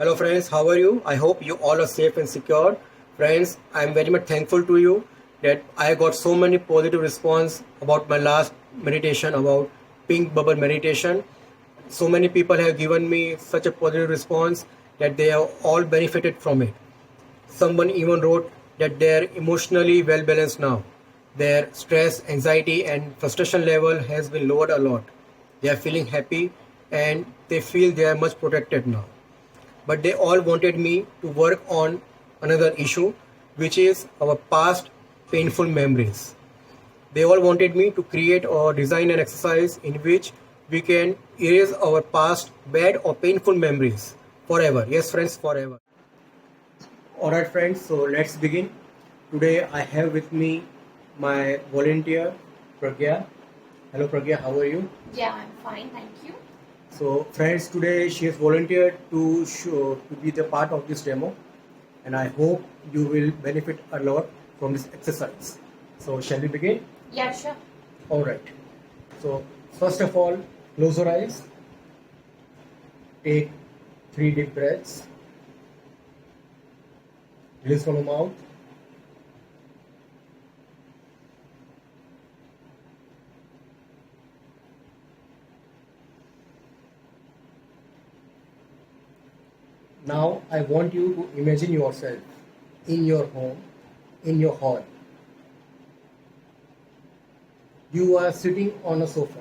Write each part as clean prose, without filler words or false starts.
Hello friends, how are you? I hope you all are safe and secure. Friends, I am very much thankful to you that I got so many positive response about my last meditation about pink bubble meditation. So many people have given me such a positive response that they have all benefited from it. Someone even wrote that they are emotionally well balanced now. Their stress, anxiety, and frustration level has been lowered a lot. They are feeling happy and they feel they are much protected now. But they all wanted me to work on another issue, which is our past painful memories. They all wanted me to create or design an exercise in which we can erase our past bad or painful memories forever. Yes, friends, forever. Alright, friends, so let's begin. Today I have with me my volunteer, Pragya. Hello, Pragya, how are you? Yeah, I'm fine, thank you. So, friends, today she has volunteered to be the part of this demo, and I hope you will benefit a lot from this exercise. So, shall we begin? Yeah, sure. All right. So, first of all, close your eyes. Take 3 deep breaths. Release from the mouth. Now I want you to imagine yourself in your home, in your hall. You are sitting on a sofa.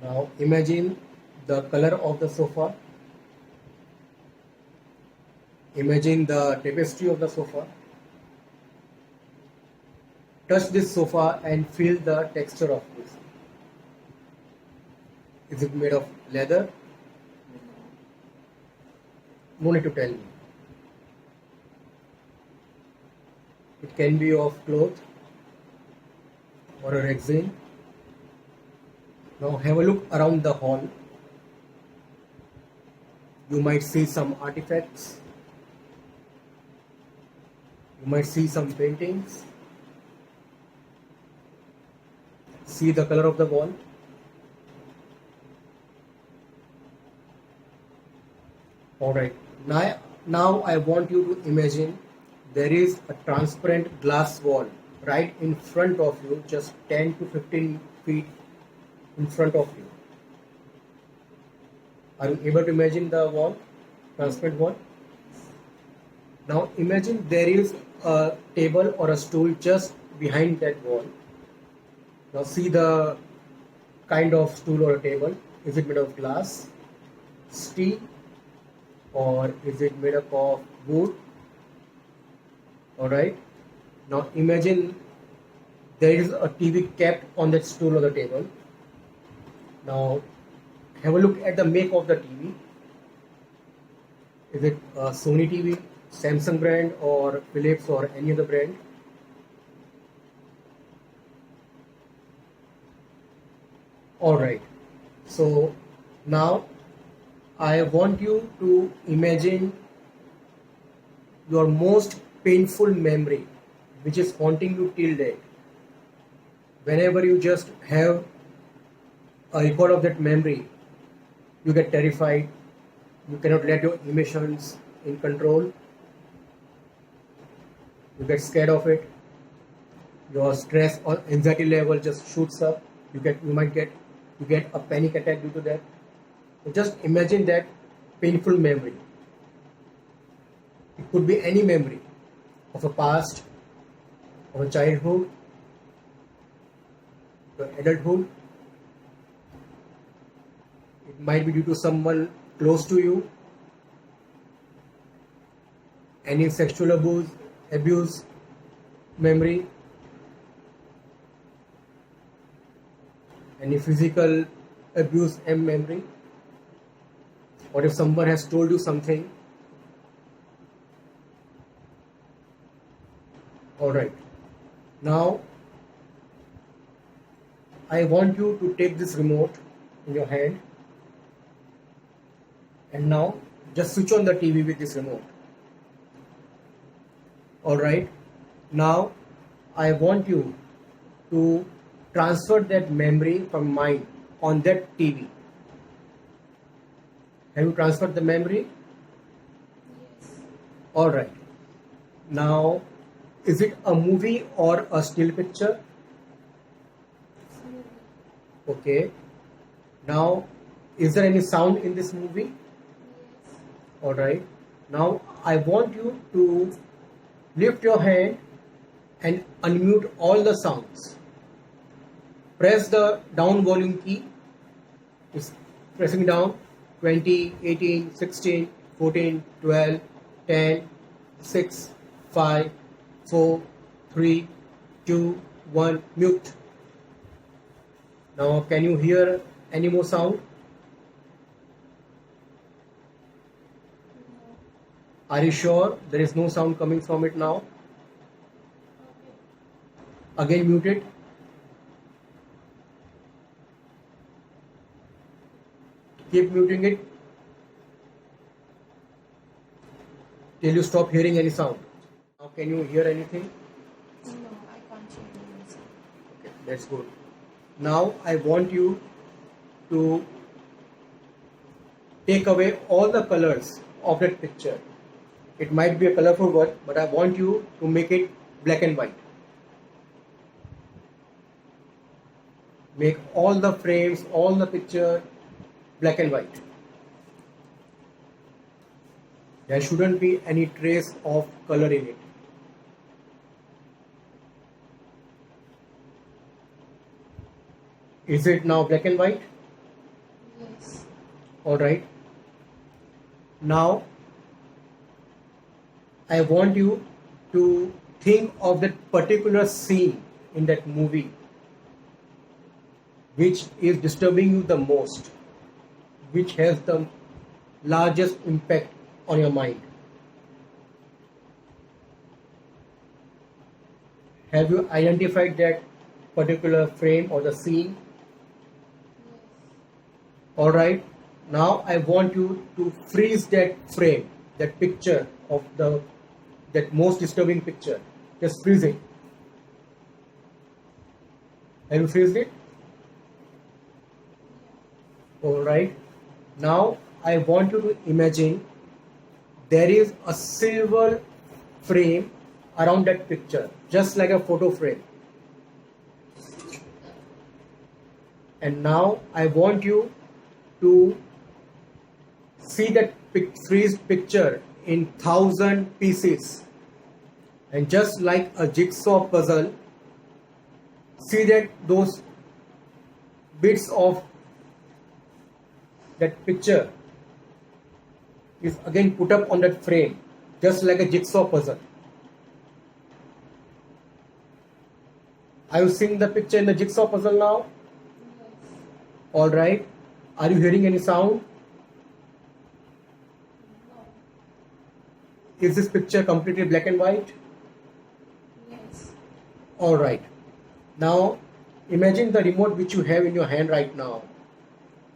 Now imagine the color of the sofa. Imagine the tapestry of the sofa. Touch this sofa and feel the texture of this. Is it made of leather? No need to tell me. It can be of cloth or a resin. Now have a look around the hall. You might see some artifacts. You might see some paintings. See the color of the wall. Alright, now I want you to imagine there is a transparent glass wall right in front of you, just 10 to 15 feet in front of you. Are you able to imagine the wall, transparent wall? Now imagine there is a table or a stool just behind that wall. Now see the kind of stool or a table. Is it made of glass, steel, or is it made up of wood? Alright. Now imagine there is a TV kept on that stool or the table. Now have a look at the make of the TV. Is it a Sony TV, Samsung brand, or Philips, or any other brand? Alright. So now I want you to imagine your most painful memory which is haunting you till date. Whenever you just have a record of that memory, you get terrified, you cannot let your emotions in control, you get scared of it, your stress or anxiety level just shoots up, you get a panic attack due to that. So just imagine that painful memory. It could be any memory of a past, of a childhood, your adulthood. It might be due to someone close to you, any sexual abuse memory, any physical abuse memory, or if someone has told you something. Alright, now I want you to take this remote in your hand and now just switch on the TV with this remote. Alright, now I want you to transfer that memory from mind on that TV. Have you transferred the memory? Yes. Alright. Now, is it a movie or a still picture? It's a movie. Okay. Now, is there any sound in this movie? Yes. Alright. Now, I want you to lift your hand and unmute all the sounds. Press the down volume key. It's pressing down 20, 18, 16, 14, 12, 10, 6, 5, 4, 3, 2, 1, mute. Now, can you hear any more sound? No. Are you sure there is no sound coming from it now? Okay. Again, mute it. Keep muting it till you stop hearing any sound. Now, can you hear anything? No, I can't hear the music. Okay, that's good. Now, I want you to take away all the colors of that picture. It might be a colorful one, but I want you to make it black and white. Make all the frames, all the picture black and white. There shouldn't be any trace of color in it. Is it now black and white? Yes. Alright. Now, I want you to think of that particular scene in that movie which is disturbing you the most, which has the largest impact on your mind. Have you identified that particular frame or the scene? Yes. Alright, now I want you to freeze that frame, that picture of that most disturbing picture. Just freeze it. Have you freezed it? Alright, now I want you to imagine there is a silver frame around that picture, just like a photo frame. And now I want you to see that freezed picture in 1,000 pieces, and just like a jigsaw puzzle, see that those bits of that picture is again put up on that frame, just like a jigsaw puzzle. Are you seeing the picture in the jigsaw puzzle now? Yes. Alright. Are you hearing any sound? No. Is this picture completely black and white? Yes. Alright. Now imagine the remote which you have in your hand right now.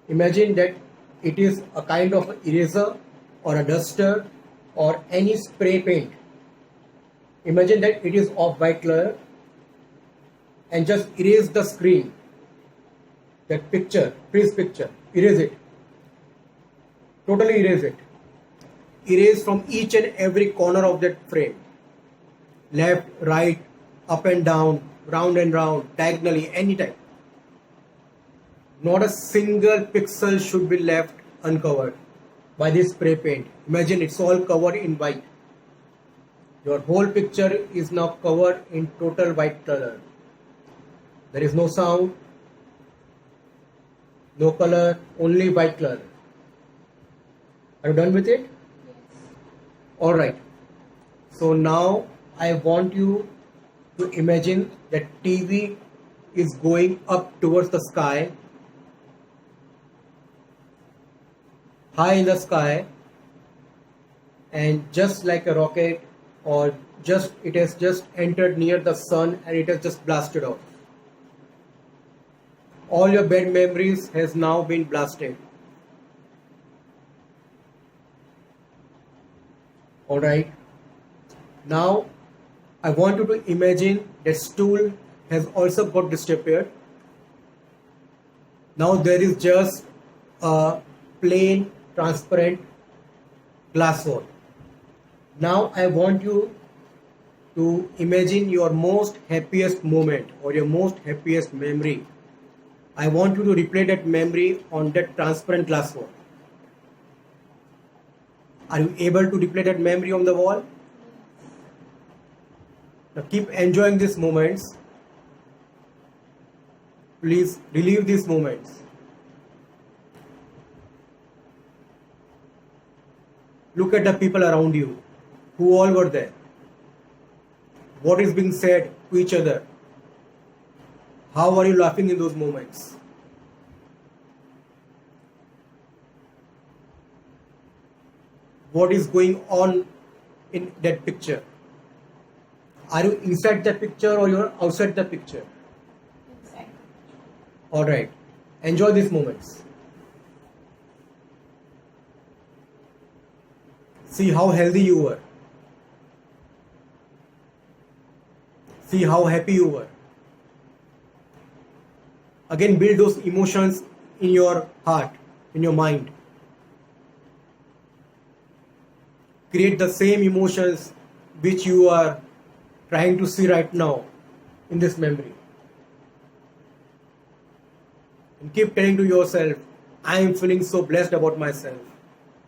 Imagine that it is a kind of eraser or a duster or any spray paint. Imagine that it is of white color, and just erase the screen, that picture, freeze picture, erase it. Totally erase it. Erase from each and every corner of that frame. Left, right, up and down, round and round, diagonally, anytime. Not a single pixel should be left uncovered by this spray paint. Imagine it's all covered in white. Your whole picture is now covered in total white color. There is no sound, no color, only white color. Are you done with it? Yes. Alright. So now I want you to imagine that TV is going up towards the sky, high in the sky, and just like a rocket, or just it has just entered near the sun and it has just blasted off. All your bad memories has now been blasted. Alright. Now I want you to imagine that stool has also got disappeared. Now there is just a plain transparent glass wall. Now I want you to imagine your most happiest moment or your most happiest memory. I want you to replay that memory on that transparent glass wall. Are you able to replay that memory on the wall? Now keep enjoying these moments. Please relive these moments. Look at the people around you who all were there. What is being said to each other? How are you laughing in those moments? What is going on in that picture? Are you inside the picture or you're outside the picture? Inside. Alright. Enjoy these moments. See how healthy you were. See how happy you were. Again, build those emotions in your heart, in your mind. Create the same emotions which you are trying to see right now in this memory. And keep telling to yourself, I am feeling so blessed about myself.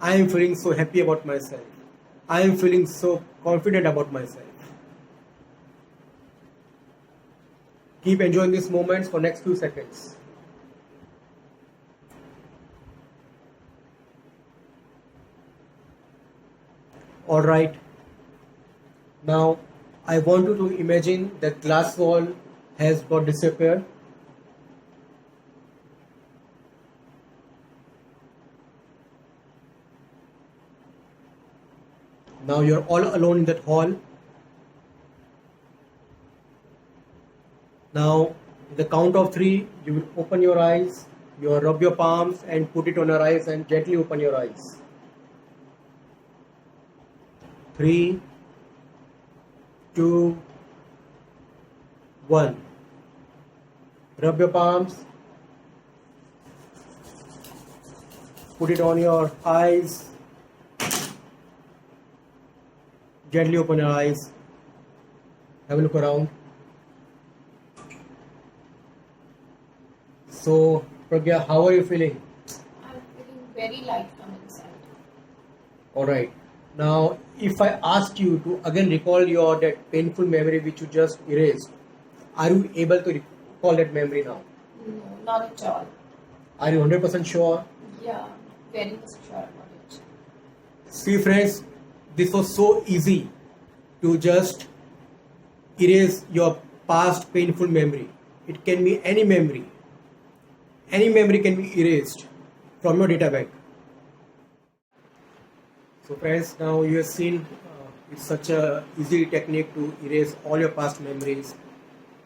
I am feeling so happy about myself. I am feeling so confident about myself. Keep enjoying these moments for next few seconds. Alright. Now I want you to imagine that glass wall has got disappeared. Now you're all alone in that hall. Now, in the count of 3, you will open your eyes, you will rub your palms and put it on your eyes and gently open your eyes. 3, 2, 1. Rub your palms. Put it on your eyes. Gently open your eyes. Have a look around. So, Pragya, how are you feeling? I'm feeling very light from inside. Alright. Now, if I ask you to again recall that painful memory which you just erased, are you able to recall that memory now? No, not at all. Are you 100% sure? Yeah, very much sure about it. See friends, this was so easy to just erase your past painful memory. It can be any memory. Any memory can be erased from your data bank. So friends, now you have seen it's such a easy technique to erase all your past memories,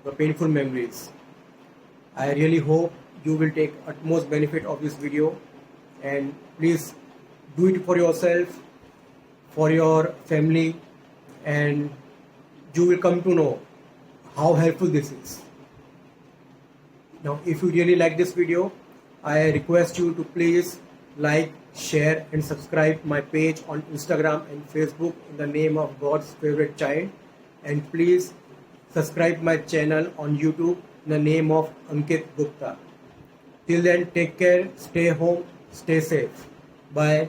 the painful memories. I really hope you will take utmost benefit of this video, and please do it for yourself, for your family, and you will come to know how helpful this is. Now, if you really like this video, I request you to please like, share and subscribe my page on Instagram and Facebook in the name of God's favorite child, and please subscribe my channel on YouTube in the name of Ankit Gupta. Till then, take care, stay home, stay safe. Bye.